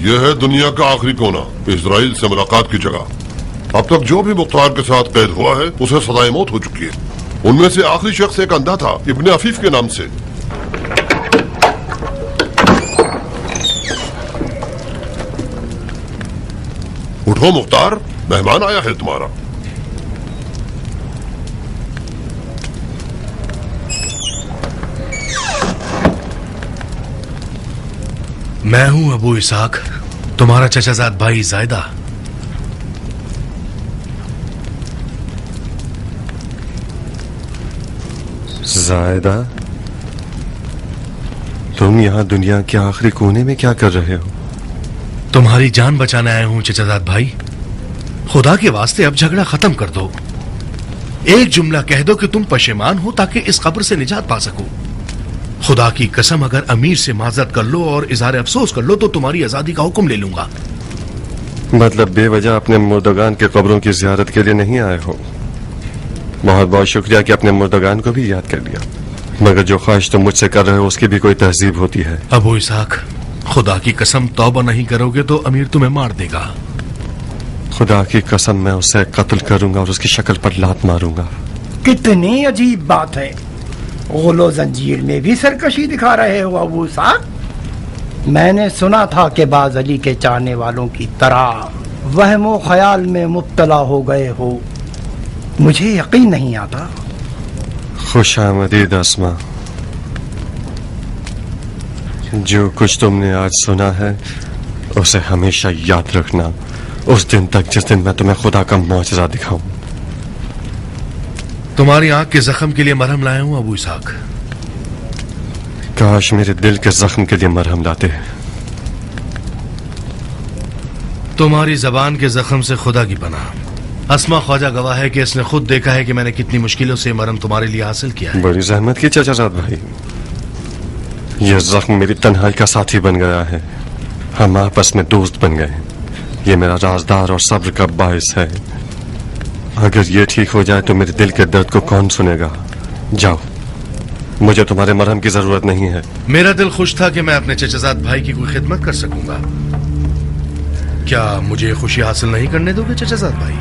यह है दुनिया का आखिरी कोना, इजराइल से मुलाकात की जगह। अब तक जो भी मुख्तार के साथ कैद हुआ है उसे सजाए मौत हो चुकी है। उनमें से आखिरी शख्स एक अंधा था, इब्ने अफीफ के नाम से। उठो मुख्तार, मेहमान आया है तुम्हारा। मैं हूं अबू इसाक, तुम्हारा चचाजाद भाई जायदा। जायदा, तुम यहाँ दुनिया के आखिरी कोने में क्या कर रहे हो? तुम्हारी जान बचाने आया हूं चचाजाद भाई। खुदा के वास्ते अब झगड़ा खत्म कर दो। एक जुमला कह दो कि तुम पशेमान हो ताकि इस कब्र से निजात पा सको। खुदा की कसम, अगर अमीर से माजरत कर लो और इजहार अफसोस कर लो तो तुम्हारी आजादी का हुक्म ले लूंगा। मतलब बेवजह अपने मुर्दगान के कब्रों की जियारत के लिए नहीं आए हो? बहुत बहुत शुक्रिया कि अपने मुर्दगान को भी याद कर लिया, मगर जो ख्वाहिश तुम मुझसे कर रहे हो उसकी भी कोई तहजीब होती है। अबू इसाक, खुदा की कसम, तौबा नहीं करोगे तो अमीर तुम्हें मार देगा। खुदा की कसम, मैं उसे कत्ल करूंगा और उसकी शक्ल पर लात मारूंगा। कितनी अजीब बात है, गोलो जंजीर में भी सरकशी दिखा रहे हो अबू इसाक। मैंने सुना था कि बाज अली के चाहने वालों की तरह वहमो ख्याल में मुब्तला हो गए हो। मुझे यकीन नहीं आता। खुशामदीद अस्मा, जो कुछ तुमने आज सुना है उसे हमेशा याद रखना, उस दिन तक जिस दिन मैं तुम्हें खुदा का मौजज़ा दिखाऊं। तुम्हारी आंख के जख्म के लिए मरहम लाया हूं अबू इसाक। काश मेरे दिल के जख्म के लिए मरहम लाते। तुम्हारी जबान के जख्म से खुदा की पनाह। अस्मा ख्वाजा गवाह है कि इसने खुद देखा है कि मैंने कितनी मुश्किलों से मरहम तुम्हारे लिए हासिल किया है। बड़ी जहमत की चचाजाद भाई। यह जख्म मेरी तन्हाई का साथी बन गया है। हम आपस में दोस्त बन गए। ये मेरा राजदार और सब्र का बायस है। अगर ये ठीक हो जाए तो मेरे दिल के दर्द को कौन सुनेगा? जाओ, मुझे तुम्हारे मरहम की जरूरत नहीं है। मेरा दिल खुश था कि मैं अपने चचाजाद भाई की कोई खिदमत कर सकूंगा। क्या मुझे खुशी हासिल नहीं करने दोगे चचाजाद भाई?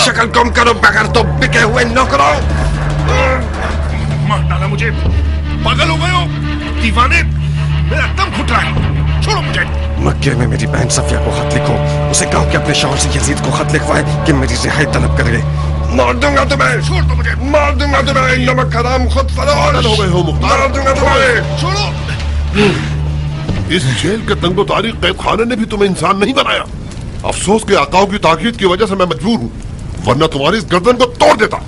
शक्ल कम करो, बगैर तो बिके हुए नौकरों। मार डाला मुझे, पागल हो गए हो दीवाने, मेरा दम घुट रहा है, छोड़ो मुझे। मक्के में मेरी बहन सफिया को खत लिखो, उसे कहो कि अपने शौहर से यजीद को खत लिखवाए कि मेरी रिहाई तलब करे। मार दूंगा तुम्हें, छोड़ दो मुझे, मार दूंगा तुम्हें, नमक हराम खुद फरोश। हो गए हो मुख्तार, मार दूंगा तुम्हें। छोड़ो। इस जेल के तंगो तारीख कैद खाने ने भी तुम्हें इंसान नहीं बनाया। अफसोस के आकाओं की ताकीद की वजह से मैं मजबूर हूँ, वरना तुम्हारी इस गर्दन को तोड़ देता।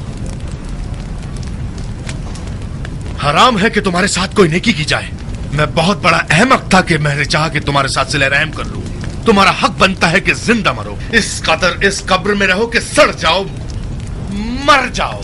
हराम है कि तुम्हारे साथ कोई नेकी की जाए। मैं बहुत बड़ा अहमक था कि मैंने चाहा कि तुम्हारे साथ सिले रहम कर लूं। तुम्हारा हक बनता है कि जिंदा मरो, इस कदर इस कब्र में रहो कि सड़ जाओ, मर जाओ।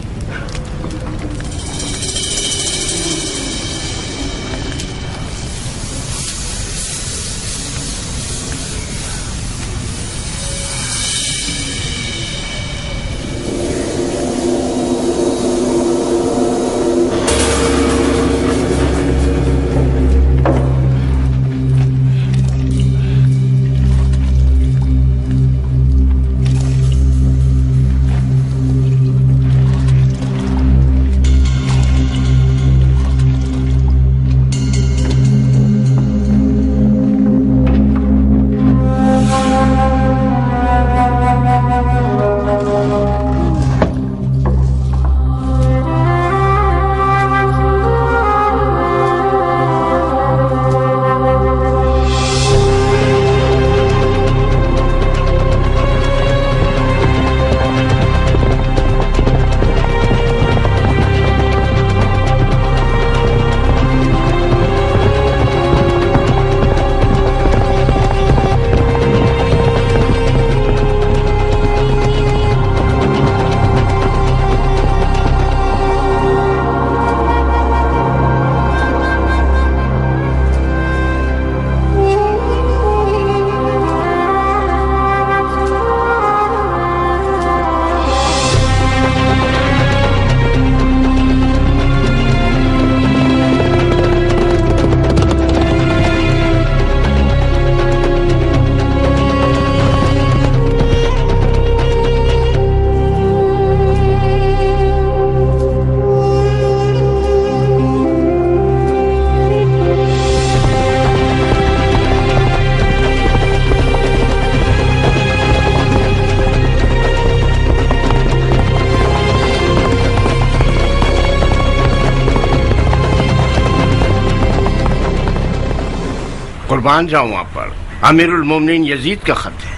कुर्बान जाऊं आप पर, अमीरुल मोमिनीन यजीद का खत है।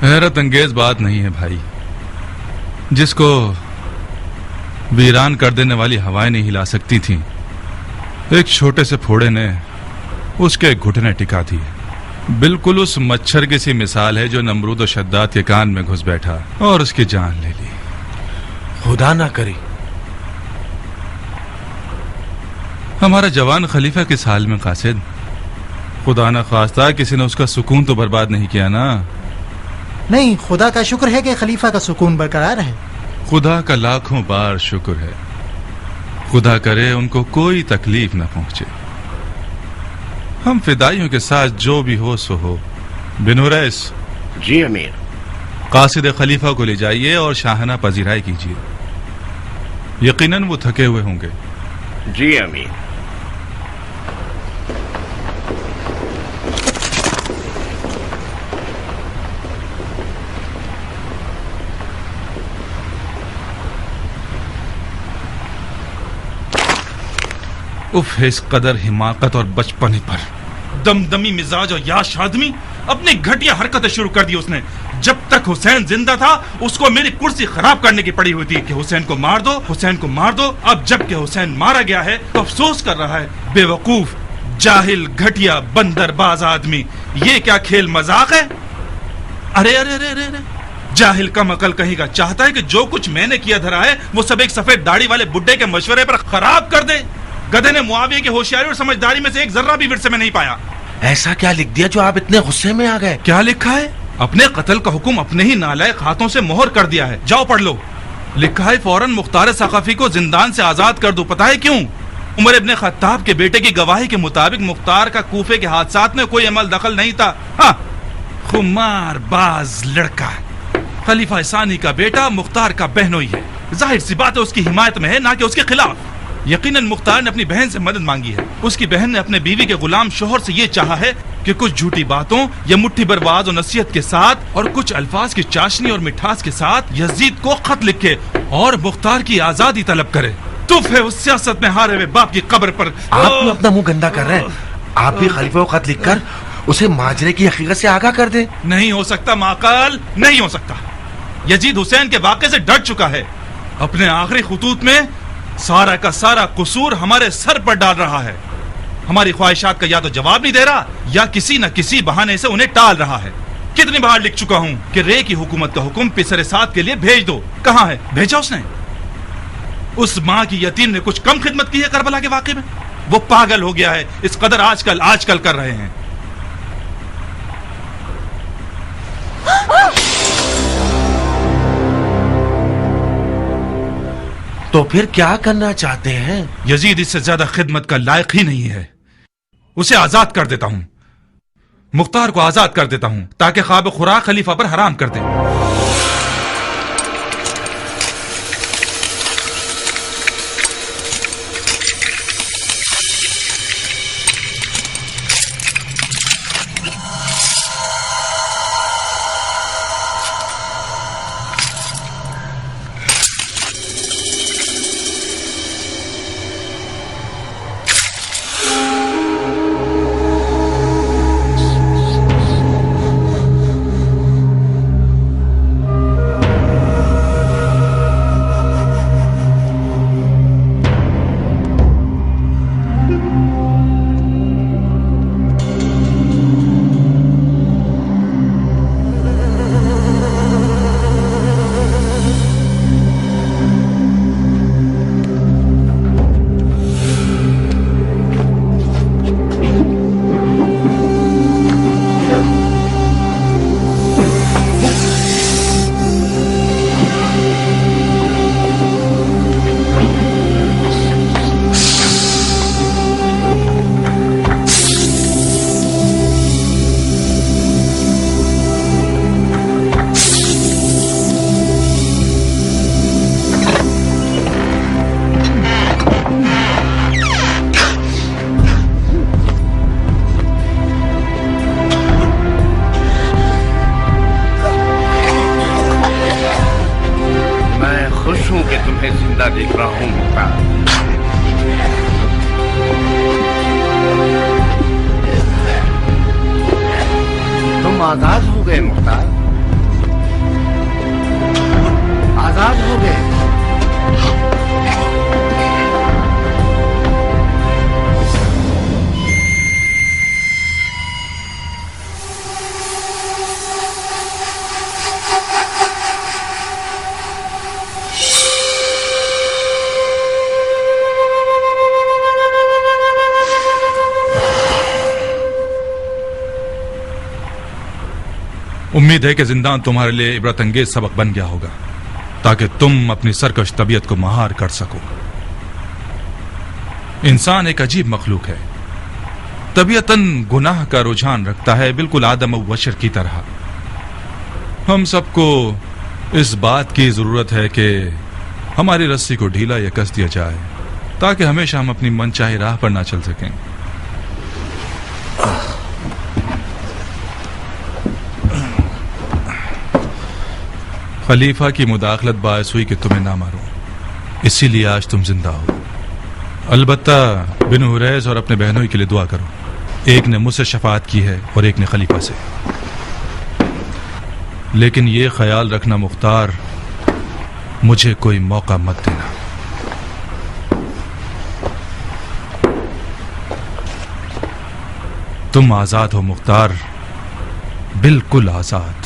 हैरत अंगेज बात नहीं है भाई, जिसको वीरान कर देने वाली हवाएं नहीं हिला सकती थीं, एक छोटे से फोड़े ने उसके घुटने टिका दिए। बिल्कुल उस मच्छर की सी मिसाल है जो नमरूद और शद्दाद के कान में घुस बैठा और उसकी जान ले ली। खुदा ना करे। हमारा जवान खलीफा किस हाल में कासिद? खुदा ना खास्ता किसी ने उसका सुकून तो बर्बाद नहीं किया ना? नहीं, खुदा का शुक्र है कि खलीफा का सुकून बरकरार है। खुदा का लाखों बार शुक्र है। खुदा करे उनको कोई तकलीफ न पहुंचे। हम फिदाइयों के साथ जो भी हो सो हो। बिन रईस। जी अमीर। कासिद खलीफा को ले जाइए और शाहना पजीराई कीजिए। यकीनन वो थके हुए होंगे। जी अमीर। उफ, इस कदर हिमाकत और बचपने पर। दमदमी मिजाज और याश आदमी, अपनी घटिया हरकतें शुरू कर दी उसने। जब तक हुसैन जिंदा था उसको मेरी कुर्सी खराब करने की पड़ी हुई थी कि हुसैन को मार दो, हुसैन को मार दो। अब जबकि हुसैन मारा गया है तो अफसोस कर रहा है। बेवकूफ, जाहिल, घटिया, बंदरबाज आदमी। ये क्या खेल मजाक है? अरे अरे अरे अरे, अरे। जाहिल कम अकल कहीं का चाहता है कि जो कुछ मैंने किया धरा है वो सब एक सफेद दाढ़ी वाले बुड्ढे के मशवरे पर खराब कर दे। गधे ने मुआविया की होशियारी और समझदारी में से एक जर्रा भी विरसे में नहीं पाया। ऐसा क्या लिख दिया जो आप इतने गुस्से में आ गए? क्या लिखा है? अपने कत्ल का हुक्म अपने ही नालायक हाथों से मोहर कर दिया है। जाओ पढ़ लो। लिखा है फौरन मुख्तार सकाफी को जिंदान से आजाद कर दो। पता है क्यों? उमर इब्ने खत्ताब के बेटे की गवाही के मुताबिक मुख्तार का कूफे के हादसात में कोई अमल दखल नहीं था। हाँ, खुमार बाज लड़का, खलीफा सानी का बेटा मुख्तार का बहनोई है। जाहिर सी बात है उसकी हिमायत में है, ना कि उसके खिलाफ। यकीनन मुख्तार ने अपनी बहन से मदद मांगी है। उसकी बहन ने अपने बीवी के गुलाम शोहर से ये चाहा है कि कुछ झूठी बातों या मुट्ठी बर्बाद और नसीहत के साथ और कुछ अल्फाज की चाशनी और मिठास के साथ यजीद को खत लिखे और मुख्तार की आजादी तलब करे। तुफ है उस सियासत में हारे हुए बाप की कब्र पर। आप क्यों अपना मुंह गंदा कर रहे हैं? आप भी खलीफा को खत लिखकर उसे माजरे की हकीकत से आगाह कर दे। नहीं हो सकता माकाल, नहीं हो सकता। यजीद हुसैन के वाक़े से डर चुका है। अपने आखिरी खुतूत में सारा का सारा कसूर हमारे सर पर डाल रहा है। हमारी ख्वाहिशात का या तो जवाब नहीं दे रहा या किसी न किसी बहाने से उन्हें टाल रहा है। कितनी बार लिख चुका हूं कि रे की हुकूमत का हुक्म पिसरे साथ के लिए भेज दो। कहां है? भेजा उसने? उस माँ की यतीम ने कुछ कम खिदमत की है करबला के वाक़े में? वो पागल हो गया है, इस कदर आजकल कर रहे हैं। तो फिर क्या करना चाहते हैं? यजीद इससे ज्यादा खिदमत का लायक ही नहीं है। उसे आजाद कर देता हूं, मुख्तार को आजाद कर देता हूं ताकि ख्वाब खुराक खलीफा पर हराम कर दे। हूँ कि तुम्हें जिंदा देख रहा हूँ मुख्तार। तुम आजाद हो गए मुख्तार, आजाद हो गए। उम्मीद है कि जिंदान तुम्हारे लिए इबरत अंगेज सबक बन गया होगा, ताकि तुम अपनी सरकश तबीयत को महार कर सको। इंसान एक अजीब मखलूक है, तबीयतन गुनाह का रुझान रखता है, बिल्कुल आदम और बशर की तरह। हम सबको इस बात की जरूरत है कि हमारी रस्सी को ढीला या कस दिया जाए, ताकि हमेशा हम अपनी मनचाही राह पर ना चल सकें। खलीफा की मुदाखलत बायस हुई कि तुम्हें ना मारो, इसीलिए आज तुम जिंदा हो। अलबत्ता बिन हुरैस और अपने बहनों के लिए दुआ करो। एक ने मुझसे शफाअत की है और एक ने खलीफा से। लेकिन ये ख्याल रखना मुख्तार, मुझे कोई मौका मत देना। तुम आजाद हो मुख्तार, बिल्कुल आजाद।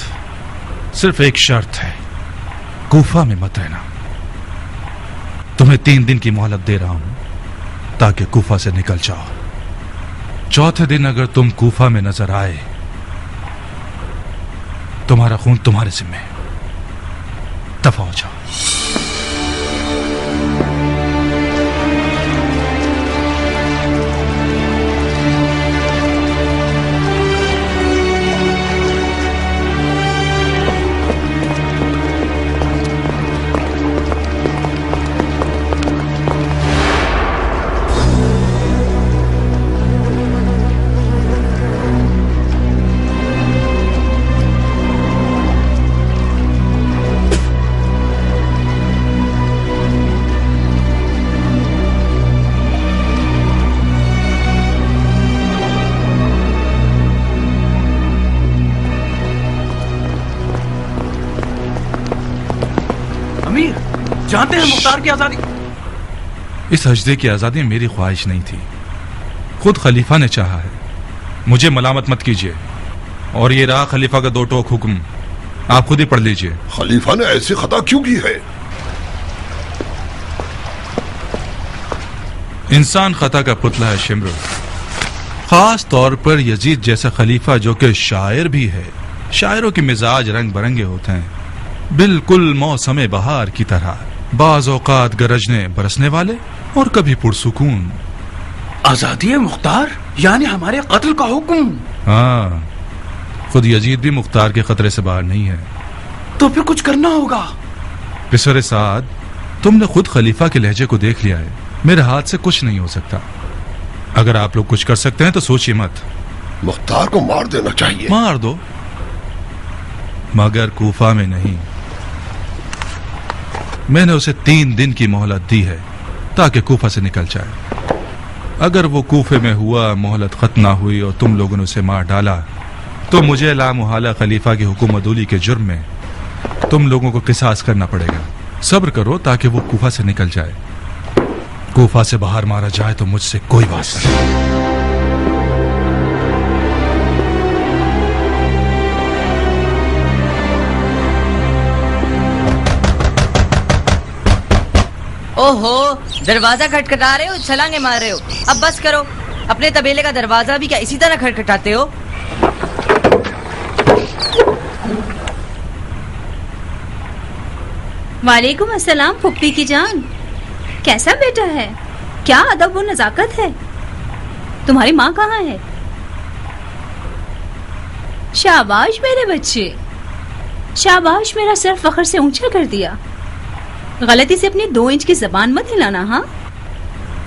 सिर्फ एक शर्त है, कूफा में मत रहना। तुम्हें 3 दिन की मोहलत दे रहा हूं ताकि कूफा से निकल जाओ। चौथे दिन अगर तुम कूफा में नजर आए, तुम्हारा खून तुम्हारे जिम्मे, दफा हो जाओ। जानते हैं मुख्तार की आजादी। इस हजदे की आजादी मेरी ख्वाहिश नहीं थी, खुद खलीफा ने चाहा है। मुझे मलामत मत कीजिए। और ये रहा खलीफा का 2 टोक हुक्म, आप खुद ही पढ़ लीजिए। खलीफा ने ऐसी खता क्यों की है? इंसान खता का पुतला है शिमर, खास तौर पर यजीद जैसा खलीफा जो कि शायर भी है। शायरों के मिजाज रंग बिरंगे होते हैं, बिल्कुल मौसम बहार की तरह, बाज औकात गरजने बरसने वाले और कभी पुरसुकून। आजादी है मुख्तार, यानी हमारे कत्ल का हुक्म। हाँ, खुद यजीद भी मुख्तार के खतरे से बाहर नहीं है। तो फिर कुछ करना होगा। पिसर साद, तुमने खुद खलीफा के लहजे को देख लिया है। मेरे हाथ से कुछ नहीं हो सकता। अगर आप लोग कुछ कर सकते हैं तो सोचिए मत। मुख्तार को मार देना चाहिए। मार दो, मगर कूफा में नहीं। मैंने उसे 3 दिन की मोहलत दी है ताकि कूफा से निकल जाए। अगर वो कूफे में हुआ, मोहलत खत्म ना हुई और तुम लोगों ने उसे मार डाला, तो मुझे लामुहाला खलीफा की हुकूमतूली के जुर्म में तुम लोगों को किसास करना पड़ेगा। सब्र करो ताकि वो कूफा से निकल जाए। कूफा से बाहर मारा जाए तो मुझसे कोई वास्ता नहीं। ओहो, दरवाजा खटखटा रहे हो, छलांगे मार रहे हो। अब बस करो। अपने तबेले का दरवाजा भी क्या इसी तरह खटखटाते हो? वालेकुम अस्सलाम फुप्पी की जान। कैसा बेटा है? क्या अदब व नजाकत है? तुम्हारी माँ कहाँ है? शाबाश मेरे बच्चे, शाबाश। मेरा सर फख्र से ऊंचा कर दिया। गलती से अपनी 2 इंच की जबान मत हिलाना। हाँ,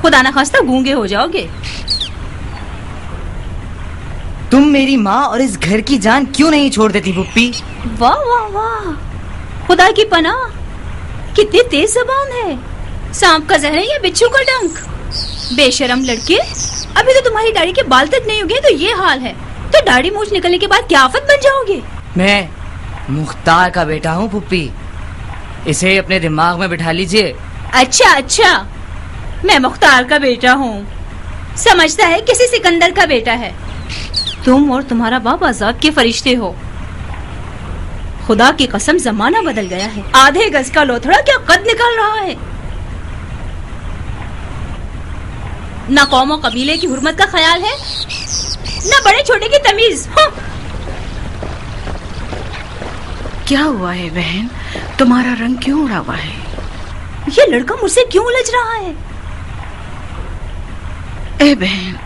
खुदा ना खास्ता गूंगे हो जाओगे। तुम मेरी माँ और इस घर की जान क्यों नहीं छोड़ देती पुप्पी? वाह वाह वाह, खुदा की पनाह। कितनी तेज जबान है। सांप का जहर है या बिच्छू का डंक? बेशरम लड़के, अभी तो तुम्हारी दाढ़ी के बाल तक नहीं उगे तो ये हाल है, तो दाढ़ी मूछ निकलने के बाद क्या आफत बन जाओगे। मैं मुख्तार का बेटा हूँ पुप्पी, इसे अपने दिमाग में बिठा लीजिए। अच्छा, मैं मुख्तार का बेटा हूँ, समझता है किसी सिकंदर का बेटा है। तुम और तुम्हारा बाप अजाब के फरिश्ते हो। खुदा की कसम जमाना बदल गया है। आधे गज का लोथड़ा क्या कद निकाल रहा है। ना कौम और कबीले की हुर्मत का ख्याल है, ना बड़े छोटे की तमीज। क्या हुआ है बहन, तुम्हारा रंग क्यों उड़ा हुआ है? ये लड़का मुझसे क्यों उलझ रहा है? ए बहन,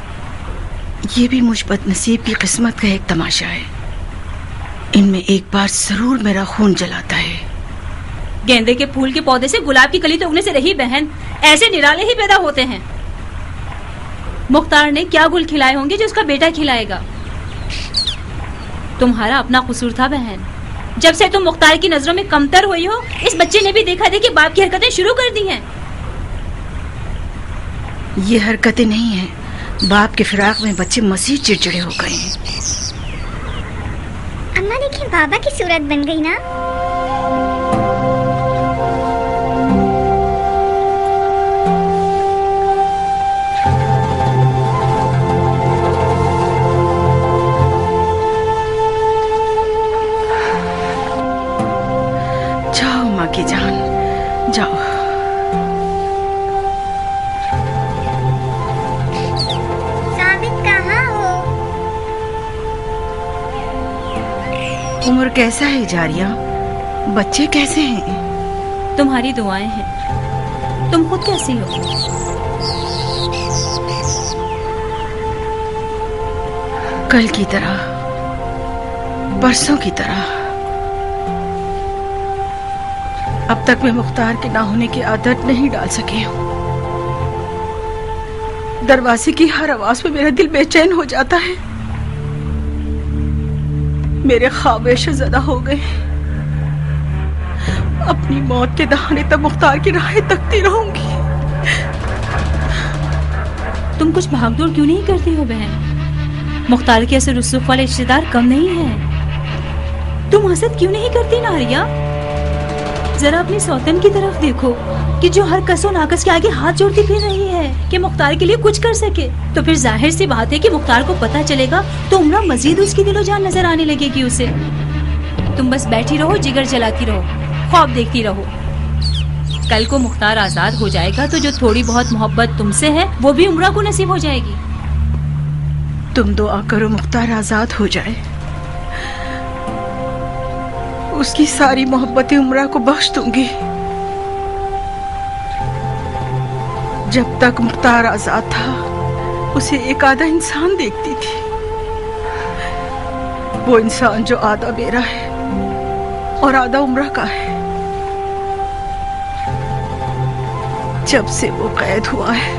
ये भी मुझ बदनसीब की किस्मत का एक तमाशा है। इनमें एक बार जरूर मेरा खून जलाता है। गेंदे के फूल के पौधे से गुलाब की कली तो उगने से रही बहन, ऐसे निराले ही पैदा होते हैं। मुख्तार ने क्या गुल खिलाए होंगे जो उसका बेटा खिलाएगा। तुम्हारा अपना कसूर था बहन, जब से तुम मुख्तार की नजरों में कमतर हुई हो, इस बच्चे ने भी देखा देखी बाप की हरकतें शुरू कर दी हैं। ये हरकतें नहीं हैं, बाप के फिराक में बच्चे मसीह चिड़चिड़े हो गए हैं। अम्मा देखिए, बाबा की सूरत बन गई ना। जाओ माँ की जान, जाओ। उम्र कैसा है जारिया, बच्चे कैसे हैं? तुम्हारी दुआएं हैं। तुम खुद कैसी हो? कल की तरह, परसों की तरह। अब तक मैं मुख्तार के ना होने की आदत नहीं डाल सकी हूँ। दरवाजे की हर आवाज पे मेरा दिल बेचैन हो जाता है। मेरे ख्वाब शज़दा हो गए। अपनी मौत के दहाने तक मुख्तार की राहें तकती रहूंगी। तुम कुछ भागदौड़ क्यों नहीं करती हो बहन? मुख्तार के ऐसे रुसूख वाले रिश्तेदार कम नहीं है। तुम हसद क्यों नहीं करती नारिया? जरा अपनी सौतन की तरफ देखो कि जो हर कसो नाकस के आगे हाथ जोड़ती फिर रही है कि मुख्तार के लिए कुछ कर सके। तो फिर जाहिर सी बात है कि मुख्तार को पता चलेगा तो उम्रा मजीद उसकी दिलो जान नजर आने लगेगी उसे। तुम बस बैठी रहो, जिगर जलाती रहो, ख्वाब देखती रहो। कल को मुख्तार आजाद हो जाएगा तो जो थोड़ी बहुत मोहब्बत तुमसे है वो भी उम्रा को नसीब हो जाएगी। तुम दुआ करो मुख्तार आजाद हो जाए, उसकी सारी मोहब्बतें उम्रा को बख्श दूंगी। जब तक मुख्तार आजाद था उसे एक आधा इंसान देखती थी, वो इंसान जो आधा मेरा है और आधा उम्रा का है। जब से वो कैद हुआ है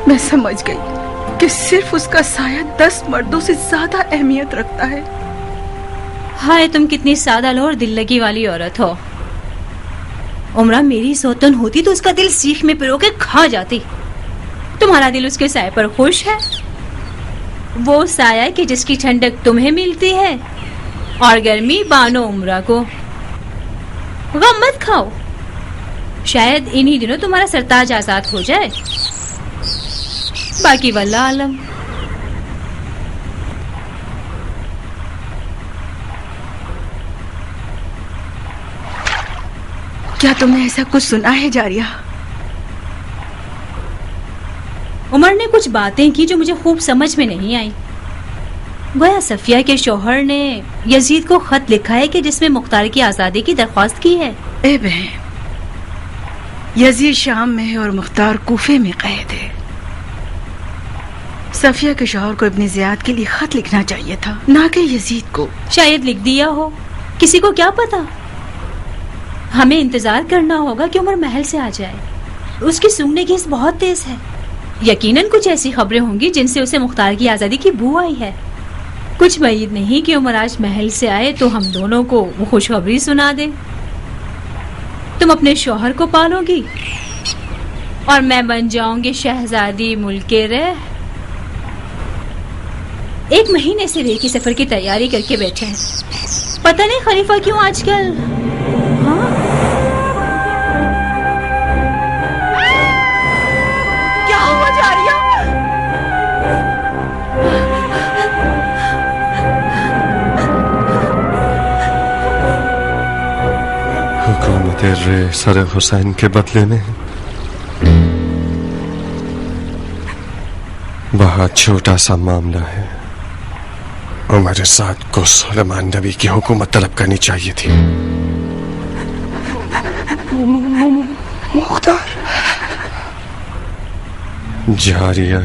मैं समझ गई कि सिर्फ उसका साया 10 मर्दों से ज्यादा अहमियत रखता है। हाय, तुम कितनी सादा लो और दिल लगी वाली औरत हो। उम्रा मेरी सौतन होती तो उसका दिल सीख में पिरो के खा जाती। तुम्हारा दिल उसके साए पर खुश है। वो साया कि जिसकी ठंडक तुम्हें मिलती है और गर्मी बानो उम्रा को। गम मत खाओ, शायद इन्हीं दिनों तुम्हारा सरताज आजाद हो जाए। बाकी वल्लाह आलम। क्या तुमने ऐसा कुछ सुना है जारिया? उमर ने कुछ बातें की जो मुझे खूब समझ में नहीं आई। गोया सफिया के शौहर ने यजीद को खत लिखा है कि जिसमें मुख्तार की आजादी की दरख्वास्त की है। ए बहन, यजीद शाम में है और मुख्तार कूफे में कैद है। सफिया के शौहर को इब्ने ज़ियाद के लिए खत लिखना चाहिए था, ना कि यजीद को। शायद लिख दिया हो, किसी को क्या पता। हमें इंतजार करना होगा कि उमर महल से आ जाए। उसकी सूंघने की हिस्स बहुत तेज है। यकीनन कुछ ऐसी खबरें होंगी जिनसे उसे मुख्तार की आजादी की बू आई है। कुछ उम्मीद नहीं कि उमर आज महल से आए तो हम दोनों को वो खुशखबरी सुना दे। तुम अपने शौहर को पालोगी और मैं बन जाऊंगी शहजादी मुल्के रह। 1 महीने से रे के सफर की तैयारी करके बैठे हैं। पता नहीं खलीफा क्यों आजकल। हाँ? क्या हुआ जारिया? हुकूमत रे सर हुसैन के बदले में बहुत छोटा सा मामला है। उमर साद को सुलेमान नबी की हुकूमत तलब करनी चाहिए थी। मुख्तार। जारिया,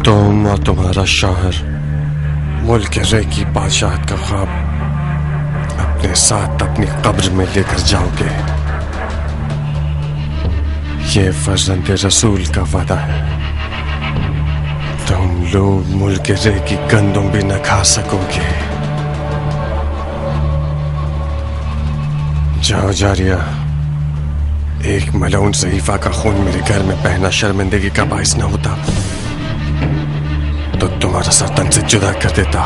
तुम और तुम्हारा शौहर मुल्क रे की बादशाहत का ख्वाब अपने साथ अपनी कब्र में लेकर जाओगे। ये फर्जंद रसूल का वादा है। तुम लोग मुल्क रे की गंदुम भी न खा सकोगे। जाओ जारिया, एक मलऊन सहीफा का खून मेरे घर में बहना शर्मिंदगी का बाइस न होता तो तुम्हारा सर तन से जुदा कर देता।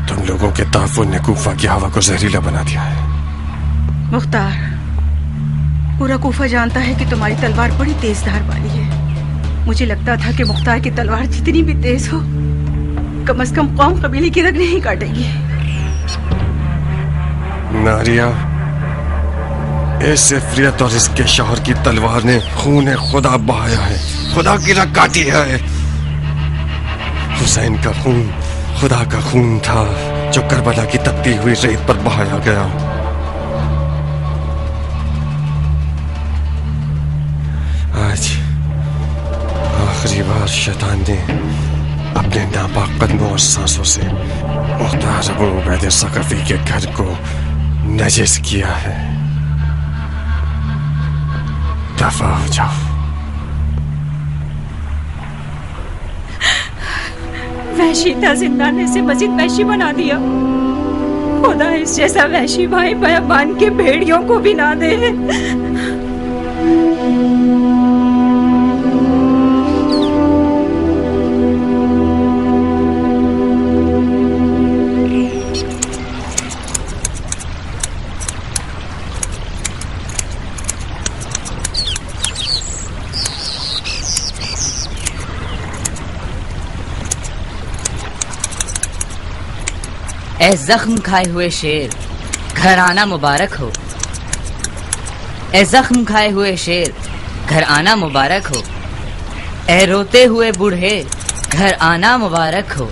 तुम लोगों के ताफुन ने कूफा की हवा को जहरीला बना दिया है। मुख्तार, पूरा कूफा जानता है कि तुम्हारी तलवार बड़ी तेज धार वाली है। मुझे लगता था कि मुख्तार की तलवार जितनी भी तेज हो, कम से कम कौम कबीले की रग नहीं काटेगी। नारिया, इस इफ्रियत और इसके शौहर की तलवार ने खून खुदा बहाया है, खुदा की रग काटी है। हुसैन का खून खुदा का खून था जो करबला की तपती हुई रेत पर बहाया गया। आज आखिरी बार शैतान ने अपने नापाक कदमों और सांसों से मुख्तार अबू उबैद सकफी के घर को नजिस किया है। दफा हो जाओ। वहशी था, जिंदा ने से मजीद वहशी बना दिया। खुदा इस जैसा वहशी भाई बयाबान के भेड़ियों को भी ना दे। ए जख्म खाए हुए शेर, घर आना मुबारक हो। ए जख्म खाए हुए शेर, घर आना मुबारक हो। ए रोते हुए बूढ़े, घर आना मुबारक हो।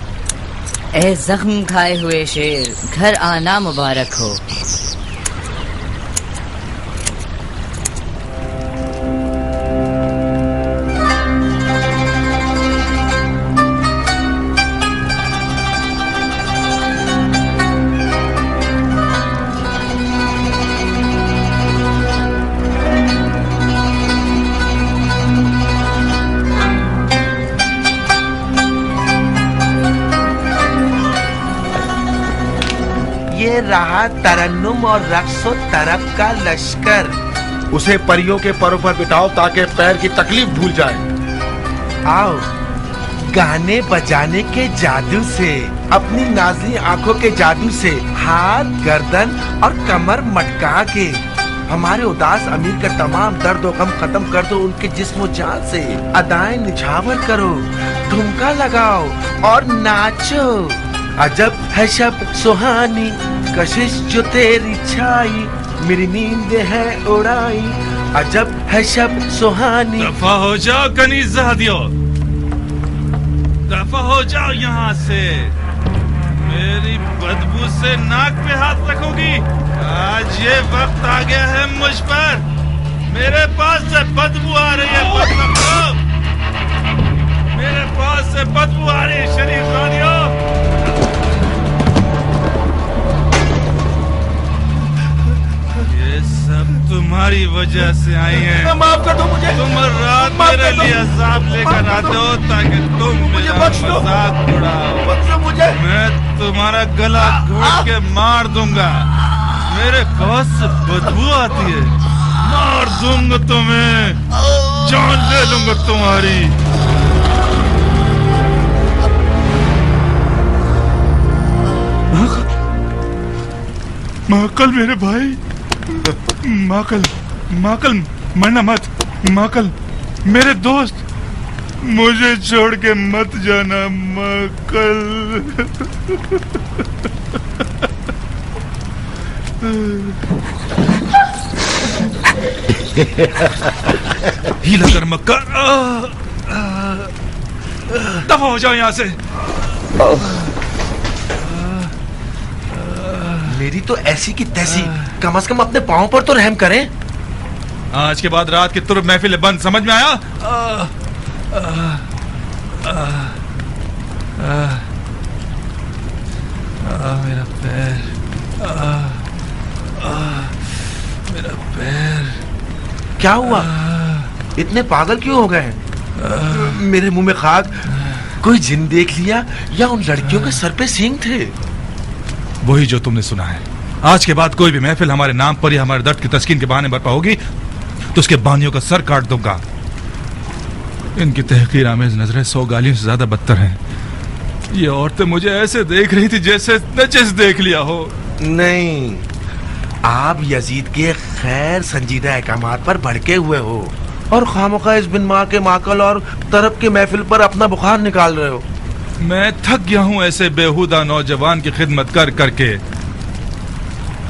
ए जख्म खाए हुए शेर, घर आना मुबारक हो। रहा तरन्नुम और रक्सो तरफ का लश्कर। उसे परियों के परों पर बिठाओ ताकि पैर की तकलीफ भूल जाए। आओ, गाने बजाने के जादू से, अपनी नाज़ी आंखों के जादू से हाथ, गर्दन और कमर मटका के हमारे उदास अमीर का तमाम दर्द और गम खत्म कर दो। उनके जिस्म जान से अदाएं निछावर करो, ठुमका लगाओ और नाचो। अजब है शब सुहानी, कशिश जो तेरी छाई, मेरी नींद है उड़ाई। अजब है शब सुहानी। दफा हो जाओ कनीज़ादियों, दफा हो जाओ यहाँ से। मेरी बदबू से नाक पे हाथ रखोगी। आज ये वक्त आ गया है मुझ पर। मेरे पास से बदबू आ रही है। मेरे पास से बदबू आ रही है शरीफजादियों। तुम्हारी तुम्हारी वजह से आई हैं। माफ कर दो मुझे। तुम रात मेरे लिए अज़ाब लेकर आते हो ताकि तुम मेरा मजाक उड़ाओ। मुझे मैं तुम्हारा गला घोट के मार दूंगा। मेरे कवच से बदबू आती है। मार दूंगा तुम्हें, जान ले लूंगा तुम्हारी। माकल मेरे भाई, माकल माकल मरना मत। माकल मेरे दोस्त, मुझे छोड़ के मत जाना माकल। हीला कर मक्का, दफा हो जाओ यहाँ से। मेरी तो ऐसी की तैसी, कम से कम अपने पाँव पर तो रहम करें। आज के बाद रात की तुर्ब महफिल बंद, समझ में आया? मेरा पैर, मेरा पैर। क्या हुआ? इतने पागल क्यों हो गए? मेरे मुंह में खाक, कोई जिन देख लिया या उन लड़कियों के सर पे सींग थे? वही जो तुमने सुना है। आज के बाद कोई भी महफिल हमारे नाम पर या हमारे दर्द की तस्कीन के बहाने बरपा होगी तो उसके बानियों का सर काट दूंगा। इनकी तहकीर आमेज नजरें 100 गालियों से ज्यादा बदतर हैं। ये औरतें मुझे ऐसे देख रही थी जैसे नचिस देख लिया हो। नहीं, आप यजीद के खैर संजीदा अहकामात पर भड़के हुए हो और खामखा इस बिन माँ के माकल और तरफ के महफिल पर अपना बुखार निकाल रहे हो। मैं थक गया हूं ऐसे बेहुदा नौजवान की खिदमत कर करके।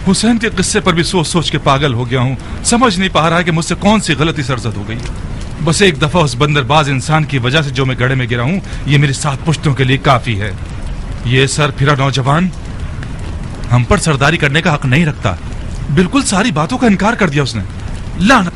हुसैन के किस्से पर भी सोच सोच के पागल हो गया हूं। समझ नहीं पा रहा है कि मुझसे कौन सी गलती सरजद हो गई। बस एक दफा उस बंदरबाज इंसान की वजह से जो मैं गड्ढे में गिरा हूं, ये मेरी 7 पुश्तों के लिए काफी है। ये सर फिरा नौजवान हम पर सरदारी करने का हक नहीं रखता। बिल्कुल सारी बातों का इनकार कर दिया उसने। लानत।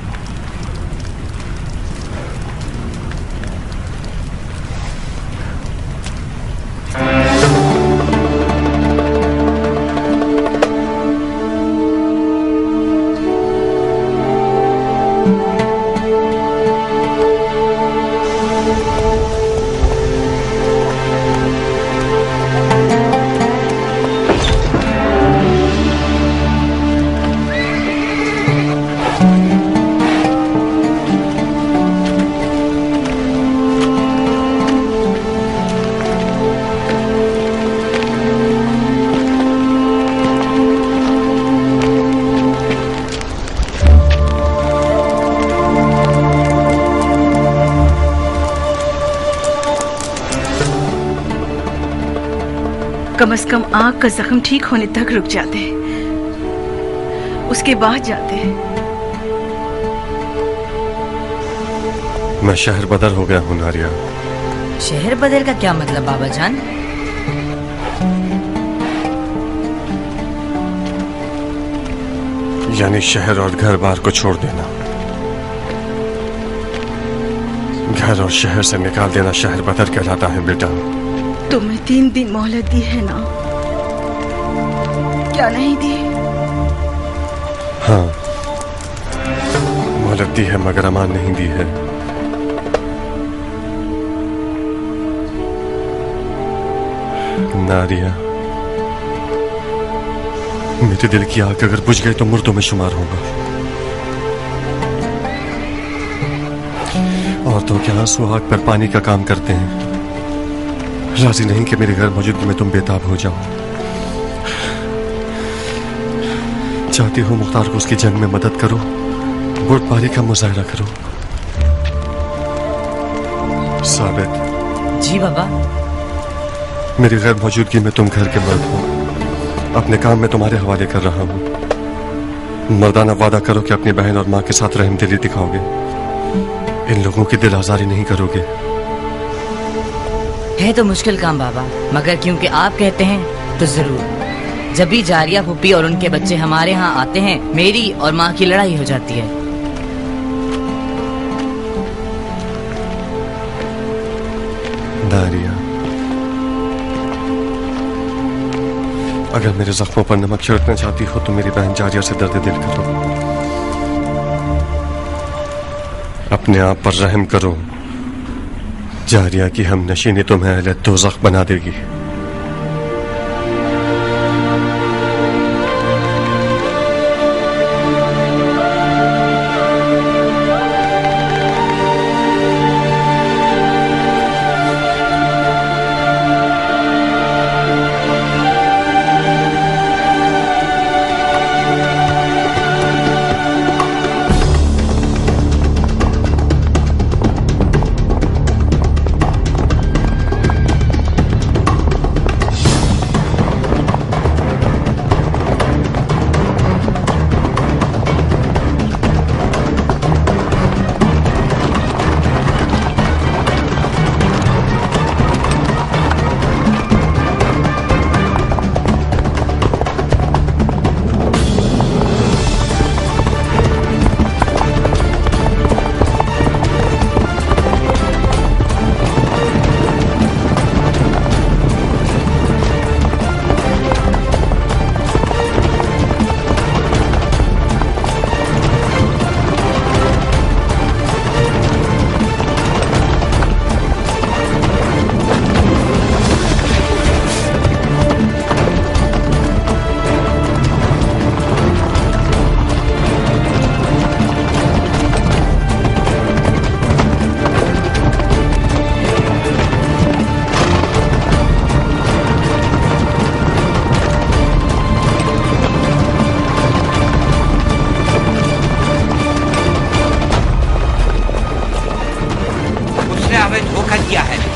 कम से कम आंख का जख्म ठीक होने तक रुक जाते, उसके बाद जाते। मैं शहर बदर हो गया हूँ नारिया। शहर बदल का क्या मतलब बाबा जान? यानी शहर और घर बार को छोड़ देना। घर और शहर से निकाल देना शहर बदर कहलाता है बेटा। तुम्हें 3 दिन मोहलत दी है ना? क्या नहीं दी? हाँ, मोहलत दी है मगर अमान नहीं दी है। नारिया, मेरे दिल की आग अगर बुझ गई तो मुर्दों में शुमार होगा। औरतों के आंसू आग पर पानी का काम करते हैं। राजी नहीं कि मेरे घर मौजूदगी में तुम बेताब हो जाओ। चाहती हो मुख्तार को उसकी जंग में मदद करो, बुर्दबारी का मुजाहरा करो। साबित। जी बाबा। मेरी गैर मौजूदगी में तुम घर के मर्द हो। अपने काम में तुम्हारे हवाले कर रहा हूं। मर्दाना वादा करो कि अपनी बहन और माँ के साथ रहमदिली दिखाओगे। इन लोगों की दिल आजारी नहीं करोगे। है तो मुश्किल काम बाबा, मगर क्योंकि आप कहते हैं तो जरूर। जब भी जारिया फूफी और उनके बच्चे हमारे यहाँ आते हैं, मेरी और माँ की लड़ाई हो जाती है। दारिया, अगर मेरे जख्मों पर नमक छिड़कना चाहती हो तो मेरी बहन जारिया से दर्द दिल करो। अपने आप पर रहम करो। जारिया की हम नशीनी तुम्हें अहले दोज़ख बना देगी।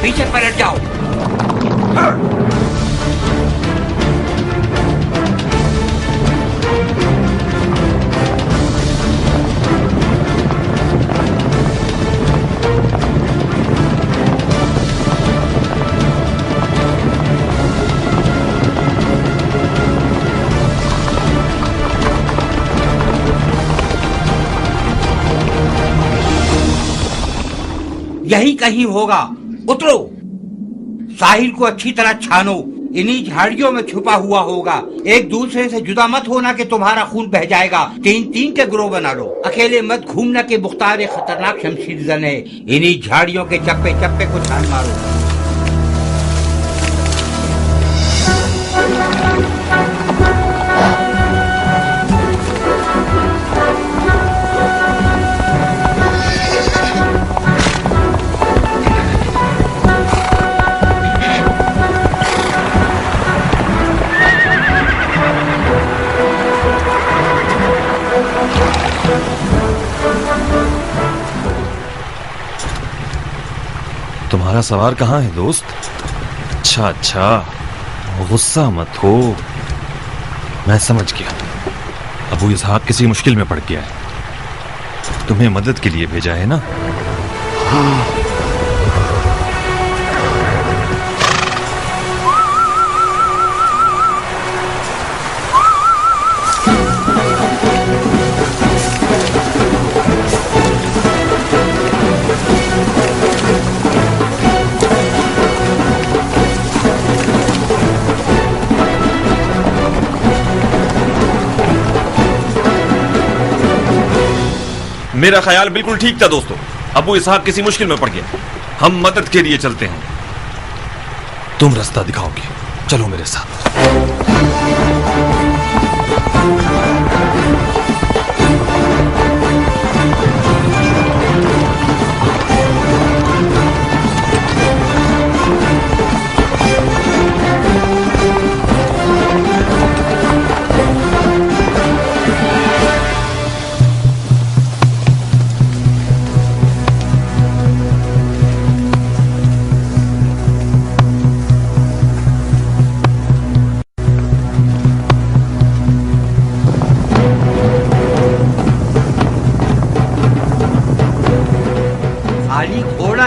पीछे पलट जाओ। यही कहीं होगा, उतरो। साहिल को अच्छी तरह छानो, इन्हीं झाड़ियों में छुपा हुआ होगा। एक दूसरे से जुदा मत होना कि तुम्हारा खून बह जाएगा। 3-3 के ग्रोह बना लो, अकेले मत घूमना कि मुख्तार एक खतरनाक शमशीर जन है। इन्हीं झाड़ियों के चप्पे चप्पे को छान मारो। तुम्हारा सवार कहाँ है दोस्त? अच्छा अच्छा, गुस्सा मत हो, मैं समझ गया। अबू इसहाक किसी मुश्किल में पड़ गया है, तुम्हें मदद के लिए भेजा है ना? मेरा ख्याल बिल्कुल ठीक था दोस्तों। अबू इसहाक किसी मुश्किल में पड़ गया, हम मदद के लिए चलते हैं। तुम रास्ता दिखाओगे, चलो मेरे साथ।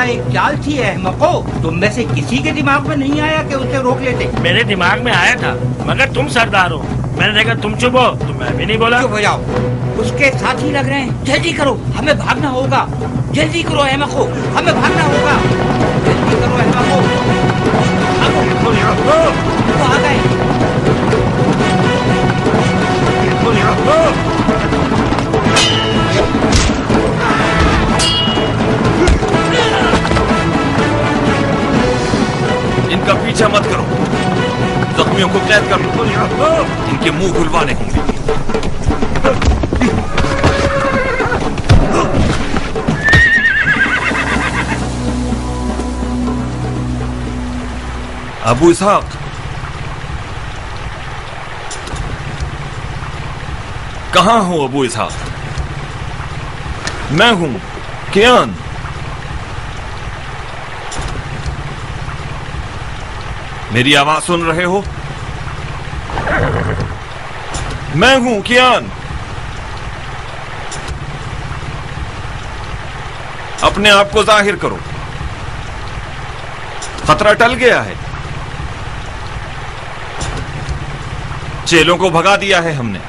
एक चाल थी अहमको, तुम में से किसी के दिमाग में नहीं आया कि उसे रोक लेते? मेरे दिमाग में आया था, मगर तुम सरदार हो। मैंने देखा तुम चुप हो तो मैं भी नहीं बोला। चुप हो जाओ, उसके साथी लग रहे हैं। जल्दी करो, हमें भागना होगा। जल्दी करो अहमको, हमें भागना होगा। जल्दी करो अहमको, वो आ गए। आदमियों को कैद कर लो, इनके मुंह खुलवाने होंगे। अबू इसहाक, कहां हो अबू इसहाक? मैं हूं कियान। मेरी आवाज सुन रहे हो? मैं हूं कियान। अपने आप को जाहिर करो। खतरा टल गया है। चेलों को भगा दिया है हमने।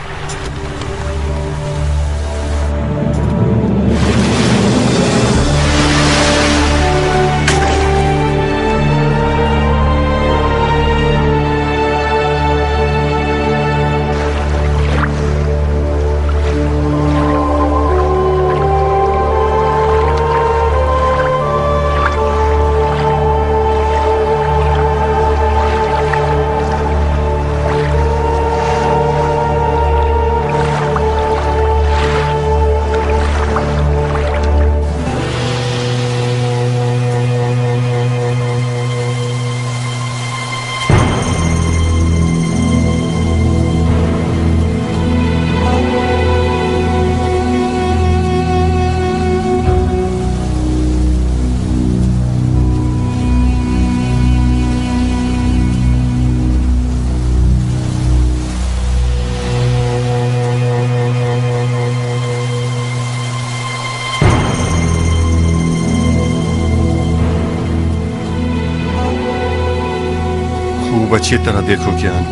अच्छी तरह देखो कियान,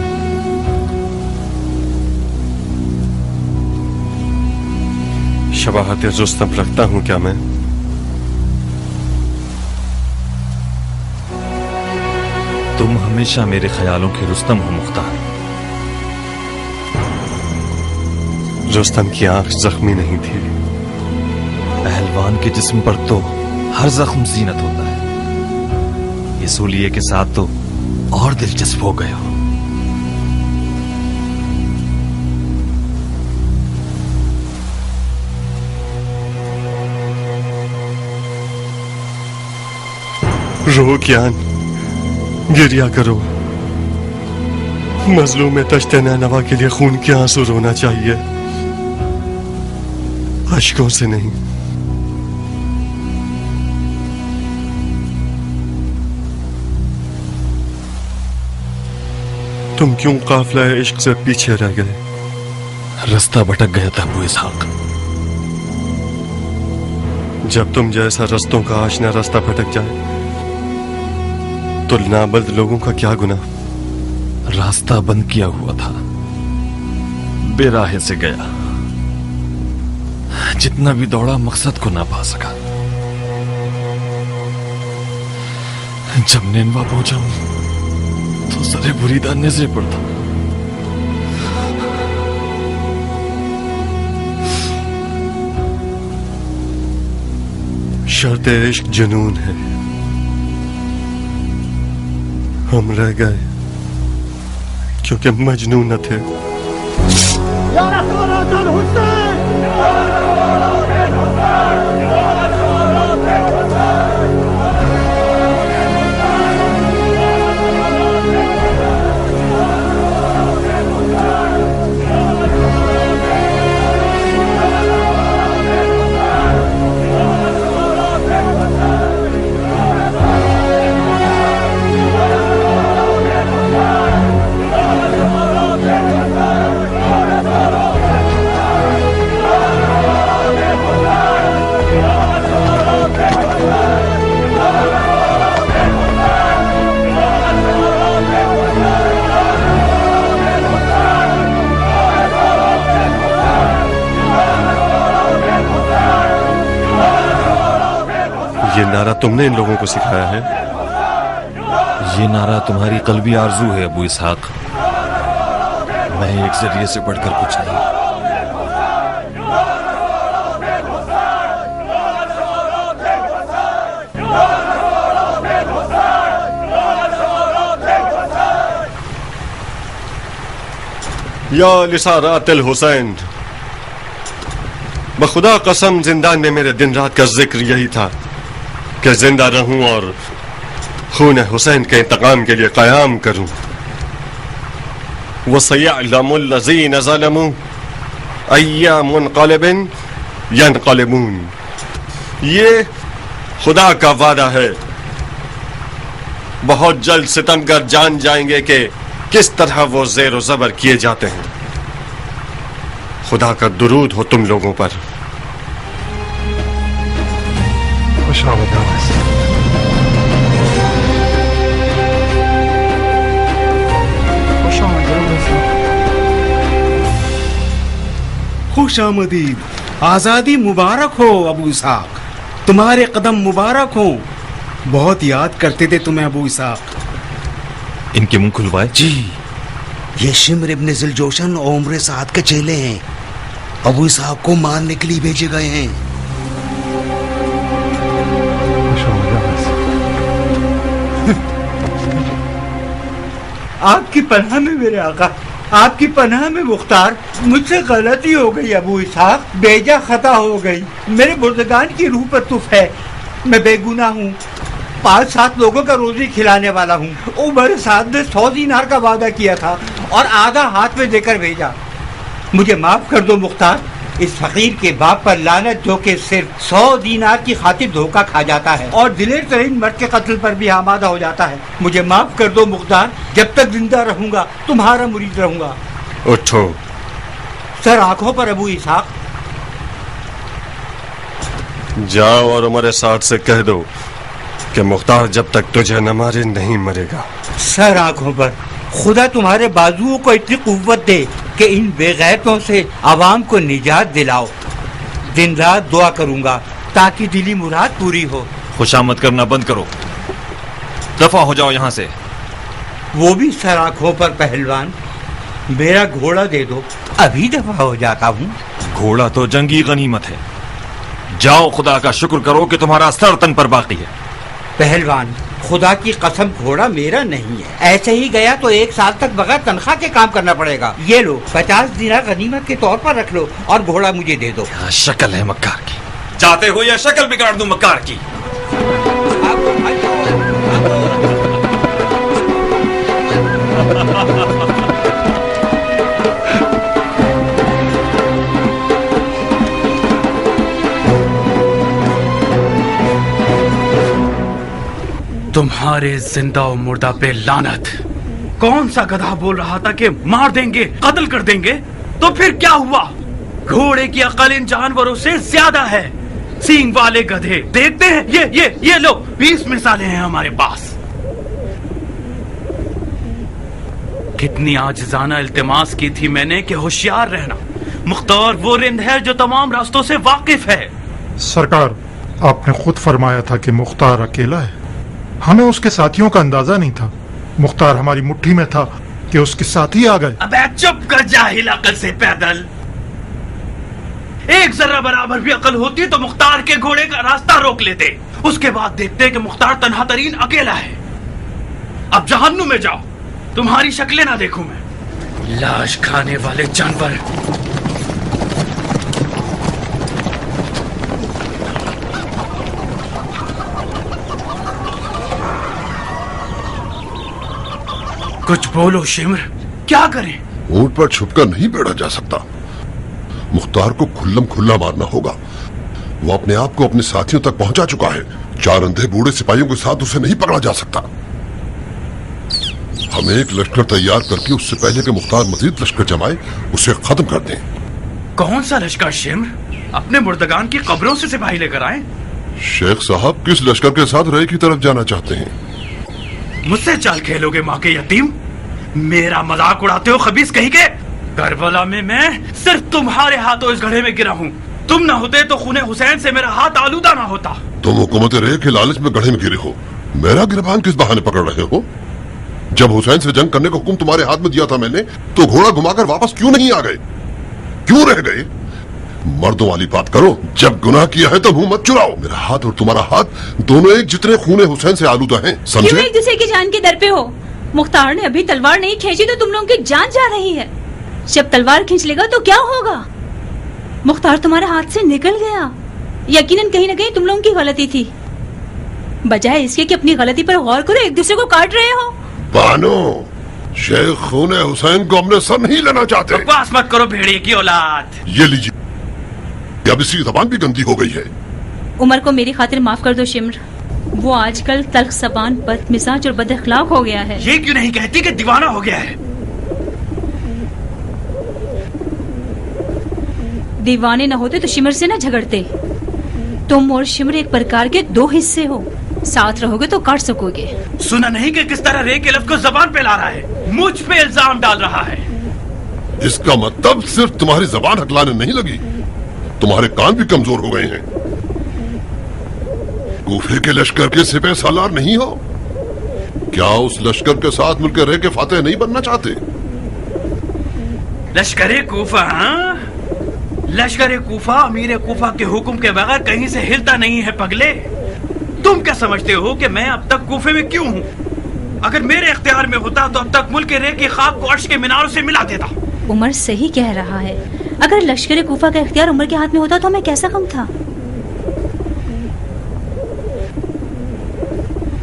शबाहत रुस्तम रखता हूं क्या मैं? तुम हमेशा मेरे ख्यालों के रुस्तम हो मुख्तार। रुस्तम की आंख जख्मी नहीं थी। पहलवान के जिस्म पर तो हर जख्म जीनत होता है। ये सूलिये के साथ तो और दिलचस्प हो गए हो। रो कियान, गिरिया करो। मजलूम तश्ते नैनवा के लिए खून के आंसू रोना चाहिए, अश्कों से नहीं। तुम क्यों काफिला इश्क से पीछे रह गए? रास्ता भटक गया था अबू इसहाक। जब तुम जैसा रस्तों का आशना रास्ता भटक जाए तो नाबल्द लोगों का क्या गुनाह? रास्ता बंद किया हुआ था, बेराहे से गया। जितना भी दौड़ा मकसद को ना पा सका। जब नेनवा पहुंचा तो सरे बुरीदा नजरे पड़ता। शर्त इश्क जुनून है। हम रह गए क्योंकि मजनून न थे। ये नारा तुमने इन लोगों को सिखाया है? ये नारा तुम्हारी कल्बी आरजू है अबू इसहाक। मैं एक जरिए से बढ़कर कुछ नहीं। या लिसारातिल हुसैन, बखुदा कसम जिंदान में मेरे दिन रात का जिक्र यही था कि जिंदा रहूं और खून हुसैन के इंतकाम के लिए कयाम करूं। वसयअलमुल लज़ीन ज़लमू अय्या मुनक़लिबिन यनक़लिबून। ये खुदा का वादा है, बहुत जल्द सितमगर जान जाएंगे कि किस तरह वो ज़ेर ज़बर किए जाते हैं। खुदा का दुरूद हो तुम लोगों पर। खुश आमदीद, आजादी मुबारक हो अबू इसहाक, तुम्हारे कदम मुबारक हो। बहुत याद करते थे तुम्हें अबू इसहाक। इनके मुंह खुलवाए। जी, ये शिम्र इब्न ज़िलजोशन और उम्र साद के चेले हैं, अबू इसहाक को मारने के लिए भेजे गए हैं। आपकी पनाह में मेरे आका, आपकी पनाह में मुख्तार। मुझसे गलती हो गई अबू इसहाक, बेजा खता हो गई। मेरे बुर्दगान की रूह पर तुफ है, मैं बेगुनाह हूँ। 5-7 लोगों का रोजी खिलाने वाला हूँ। उमर साद ने 100 दीनार का वादा किया था और आधा हाथ में देकर भेजा। मुझे माफ कर दो मुख्तार, इस फकीर के बाप पर लानत जो कि सिर्फ 100 दीनार की खातिर धोखा खा जाता है और दिलेर तरीन मर्द के कत्ल पर भी आमादा हो जाता है। मुझे माफ कर दो मुख्तार, जब तक जिंदा रहूंगा तुम्हारा मुरीद रहूंगा। उठो। सर आंखों पर अबू इसहाक। जाओ और उमर साद से कह दो कि मुख्तार जब तक तुझे न मारे नहीं मरेगा। सर आंखों पर। खुदा तुम्हारे बाजुओं को इतनी कुव्वत दे कि इन बेगैरतों से आवाम को निजात दिलाओ। दिन रात दुआ करूंगा ताकि दिली मुराद पूरी हो। खुशामद करना बंद करो, दफा हो जाओ यहाँ से। वो भी सर आंखों पर पहलवान। मेरा घोड़ा दे दो, अभी दफा हो जाता हूँ। घोड़ा तो जंगी गनीमत है। जाओ, खुदा का शुक्र करो कि तुम्हारा सर तन पर बाकी है। पहलवान, खुदा की कसम घोड़ा मेरा नहीं है। ऐसे ही गया तो 1 साल तक बगैर तनख्वाह के काम करना पड़ेगा। ये लो 50 दिनार गनीमत के तौर पर रख लो और घोड़ा मुझे दे दो। शक्ल है मक्कार की, चाहते हो या शक्ल बिगाड़ दूं मक्कार की। तुम्हारे जिंदा और मुर्दा पे लानत। कौन सा गधा बोल रहा था कि मार देंगे, कत्ल कर देंगे? तो फिर क्या हुआ? घोड़े की अकल इन जानवरों से ज्यादा है। सींग वाले गधे देखते हैं। ये लो 20 मिसालें हैं हमारे पास। कितनी आजिज़ाना इल्तिमास की थी मैंने कि होशियार रहना। मुख्तार वो रिंद है जो तमाम रास्तों से वाकिफ है। सरकार, आपने खुद फरमाया था कि मुख्तार अकेला है। हमें उसके साथियों का अंदाजा नहीं था। मुख्तार हमारी मुट्ठी में था कि उसके साथी आ गए। अबे चुप कर जाहिल, अकल से पैदल। एक जरा बराबर भी अकल होती तो मुख्तार के घोड़े का रास्ता रोक लेते। उसके बाद देखते कि मुख्तार तन्हा तरीन अकेला है। अब जहन्नुम में जाओ, तुम्हारी शक्लें ना देखूं मैं। लाश खाने वाले जानवर। कुछ बोलो शिमर, क्या करें? ऊंट पर छुपकर नहीं बैठा जा सकता। मुख्तार को खुल्लम खुल्ला मारना होगा। वो अपने आप को अपने साथियों तक पहुंचा चुका है। 4 अंधे बूढ़े सिपाहियों के साथ उसे नहीं पकड़ा जा सकता। हमें एक लश्कर तैयार करके उससे पहले कि मुख्तार मजीद लश्कर जमाए उसे खत्म कर दें। कौन सा लश्कर शिमर? अपने मुर्दगान की कब्रों से सिपाही लेकर आए। शेख साहब किस लश्कर के साथ रय की तरफ जाना चाहते हैं? मुझसे चाल खेलोगे माँ के यतीम? मेरा मजाक उड़ाते हो खबीस कहीं के? करबला में मैं सिर्फ तुम्हारे हाथों इस गड्ढे में गिरा हूँ। तुम ना होते तो खूने हुसैन से मेरा हाथ आलूदा ना होता। तुम हुकूमत रे के लालच में गड्ढे में गिरे हो। मेरा गिरबान किस बहाने पकड़ रहे हो? जब हुसैन से जंग करने का हुक्म तुम्हारे हाथ में दिया था मैंने, तो घोड़ा घुमाकर वापस क्यों नहीं आ गए? क्यों रह गए? मर्दों वाली बात करो। जब गुनाह किया है तो मुंह मत चुराओ। मेरा हाथ और तुम्हारा हाथ दोनों एक जितने खूने हुसैन से आलूदा हैं। समझे? क्यों एक दूसरे की जान के दर पे हो? मुख्तार ने अभी तलवार नहीं खींची तो तुम लोगों की जान जा रही है। जब तलवार खींच लेगा तो क्या होगा? मुख्तार तुम्हारे हाथ से निकल गया। यकीनन कहीं ना कहीं तुम लोगों की गलती थी। बजाय इसके कि अपनी गलती पर गौर करो, एक दूसरे को काट रहे हो। बानो, शेख खून हुसैन को हमने सर नहीं लेना चाहते। बकवास मत करो भेड़िए की औलाद। ये लीजिए, अब इसकी जबान भी गंदी हो गई है। उमर को मेरी खातिर माफ कर दो शिम्र। वो आजकल तल्ख ज़बान, बदमिजाज और बदअखलाक हो गया है। ये क्यों नहीं कहती कि दीवाना हो गया है? दीवाने न होते तो शिमर से न झगड़ते। तुम और शिमर एक प्रकार के दो हिस्से हो, साथ रहोगे तो काट सकोगे। सुना नहीं कि किस तरह रे के लफ्ज़ को जबान पे ला रहा है, मुझ पे इल्जाम डाल रहा है। इसका मतलब सिर्फ तुम्हारी जबान हकलाने नहीं लगी, तुम्हारे कान भी कमजोर हो गए हैं। कूफे के लश्कर के सिपह सालार नहीं हो क्या? उस लश्कर के साथ मिलकर रह के फातेह नहीं बनना चाहते? लश्करे कूफा? हाँ, लश्करे कूफा अमीर कूफा के हुक्म के बगैर कहीं से हिलता नहीं है पगले। तुम क्या समझते हो कि मैं अब तक कूफे में क्यों हूँ? अगर मेरे इख्तियार में होता तो अब तक मुल्क रे की खाक को अर्श के मीनारों से मिला देता। उमर सही कह रहा है। अगर लश्कर कूफा का इख्तियार उमर के हाथ में होता तो हमें कैसा कम था।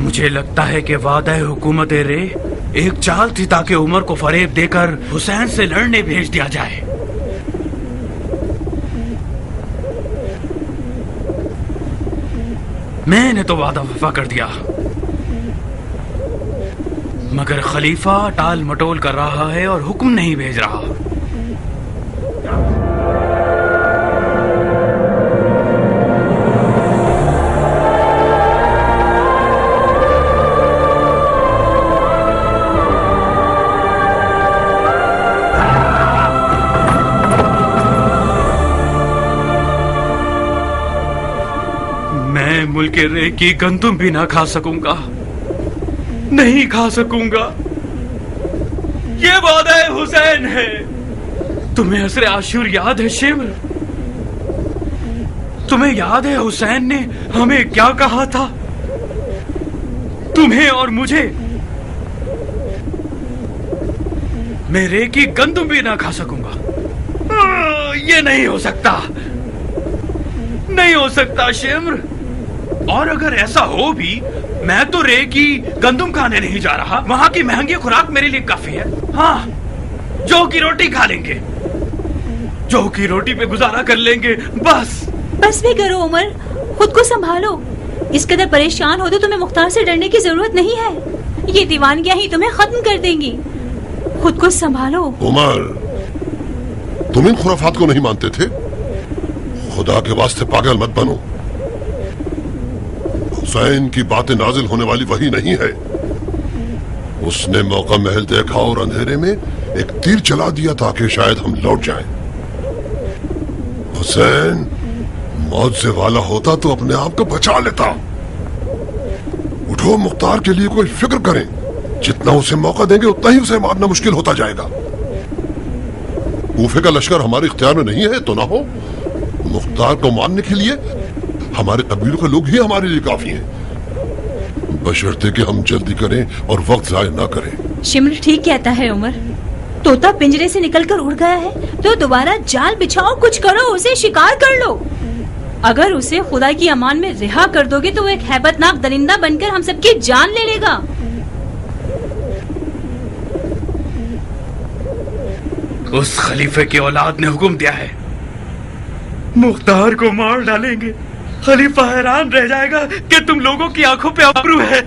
मुझे लगता है कि वादा हुकूमत रे एक चाल थी ताकि उमर को फरेब देकर हुसैन से लड़ने भेज दिया जाए। मैंने तो वादा वफा कर दिया, मगर खलीफा टाल मटोल कर रहा है और हुक्म नहीं भेज रहा। मैं मुल्क रे की गंदुम भी ना खा सकूंगा, नहीं खा सकूंगा। ये वादा हुसैन है। तुम्हें असर आशूर याद है शिम्र? तुम्हें याद है हुसैन ने हमें क्या कहा था? तुम्हें और मुझे। मैं रे की गंदुम भी ना खा सकूंगा। ये नहीं हो सकता, नहीं हो सकता शिम्र। और अगर ऐसा हो भी, मैं तो रे की गंदुम खाने नहीं जा रहा। वहां की महंगी खुराक मेरे लिए काफी है। हाँ, जौ की रोटी खा लेंगे, जौ की रोटी पे गुजारा कर लेंगे बस। बस भी करो उमर, खुद को संभालो। इस कदर परेशान हो तो तुम्हें मुख्तार से डरने की जरूरत नहीं है। ये दीवानगियां ही तुम्हें खत्म कर देंगी। खुद को संभालो। उमर, तुम इन खुराफात को नहीं मानते थे? खुदा के वास्ते पागल मत बनो। हुसैन की बातें नाजिल होने वाली वही नहीं है। उसने मौका महल देखा और अंधेरे में एक तीर चला दिया ताकि शायद हम लौट जाएं। हुसैन मौत से वाला होता तो अपने आप को बचा लेता। उठो, मुख्तार के लिए कोई फिक्र करें। जितना उसे मौका देंगे उतना ही उसे मारना मुश्किल होता जाएगा। कूफे का लश्कर हमारे इख्तियार में नहीं है तो ना हो। मुख्तार को मारने के लिए हमारे कबीलों के लोग ही हमारे लिए काफी हैं, बशर्ते कि हम जल्दी करें और वक्त जाया ना करें। शिम्र ठीक कहता है उमर। तोता पिंजरे से निकलकर उड़ गया है तो दोबारा जाल बिछाओ, कुछ करो, उसे शिकार कर लो। अगर उसे खुदा की अमान में रिहा कर दोगे तो वो एक हैबतनाक दरिंदा बनकर हम सबकी जान ले लेगा। उस खलीफे की औलाद ने हुक्म दिया है, मुख्तार को मार डालेंगे। खलीफा हैरान रह जाएगा कि तुम लोगों की आंखों पे अबरू है।